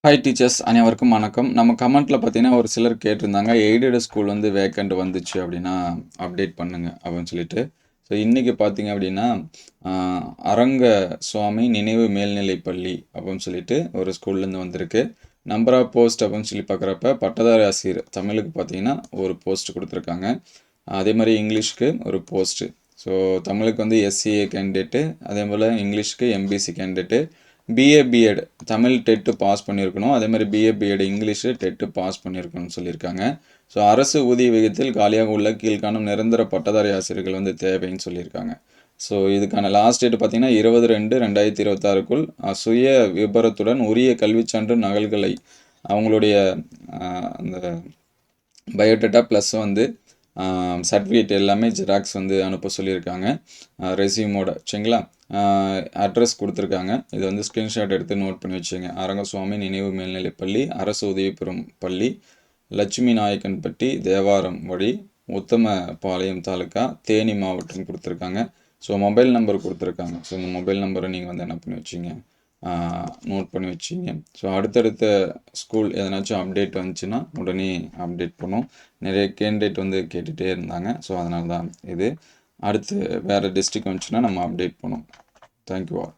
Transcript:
Hi teachers அனைவருக்கும் வணக்கம். நம்ம கமெண்ட்டில் பார்த்தீங்கன்னா ஒரு சிலர் கேட்டிருந்தாங்க, எய்டட் ஸ்கூல் வந்து வேக்கண்ட் வந்துச்சு அப்படின்னா அப்டேட் பண்ணுங்க அப்படின்னு சொல்லிட்டு. ஸோ இன்றைக்கி பார்த்தீங்க அப்படின்னா அரங்க சுவாமி நினைவு மேல்நிலைப் பள்ளி அப்படின்னு சொல்லிட்டு ஒரு ஸ்கூல்லேருந்து வந்திருக்கு. நம்பர் ஆஃப் போஸ்ட் அப்படின்னு சொல்லி பார்க்குறப்ப பட்டதாரி ஆசிரியர் தமிழுக்கு பார்த்தீங்கன்னா ஒரு போஸ்ட் கொடுத்துருக்காங்க. அதே மாதிரி இங்கிலீஷ்க்கு ஒரு போஸ்ட்டு. ஸோ தமிழுக்கு வந்து எஸ்சிஏ கேண்டிடேட்டு, அதே போல் இங்கிலீஷ்க்கு MBC candidate, BA BEd Tamil TET pass பண்ணியிருக்கணும். அதே மாதிரி BA BEd English TET pass பண்ணியிருக்கணும்னு சொல்லியிருக்காங்க. ஸோ அரசு ஊதிய விகிதத்தில் காலியாக உள்ள கீழ்காணும் நிரந்தர பட்டதாரி ஆசிரியர்கள் வந்து தேவைன்னு சொல்லியிருக்காங்க. ஸோ இதுக்கான லாஸ்ட் டேட் பார்த்தீங்கன்னா 20/2/2026க்குள் சுய விபரத்துடன் உரிய கல்விச்சான்று நகல்களை அவங்களுடைய அந்த பயோடேட்டா ப்ளஸ் வந்து சர்டிஃபிகேட் எல்லாமே ஜெராக்ஸ் வந்து அனுப்ப சொல்லியிருக்காங்க ரெசியூமோட. சரிங்களா? அட்ரஸ் கொடுத்துருக்காங்க. இது வந்து ஸ்க்ரீன்ஷாட் எடுத்து நோட் பண்ணி வச்சுங்க. அரங்கசுவாமி நினைவு மேல்நிலைப்பள்ளி, அரசு உதவி பெறும் பள்ளி, லட்சுமி நாயக்கன்பட்டி, தேவாரம் வழி, உத்தமபாளையம் தாலுக்கா, தேனி மாவட்டம் கொடுத்துருக்காங்க. ஸோ மொபைல் நம்பர் கொடுத்துருக்காங்க. ஸோ இந்த மொபைல் நம்பரை நீங்கள் வந்து என்ன பண்ணி வச்சிங்க, நோட் பண்ணி வச்சிங்க. ஸோ அடுத்தடுத்த ஸ்கூல் எதனாச்சும் அப்டேட் வந்துச்சுன்னா உடனே அப்டேட் பண்ணும். நிறைய கேண்டிடேட் வந்து கேட்டுகிட்டே இருந்தாங்க. ஸோ அதனால தான் இது. அடுத்து வேறு டிஸ்ட்ரிக் வந்துச்சுன்னா நம்ம அப்டேட் பண்ணுவோம். Thank you all.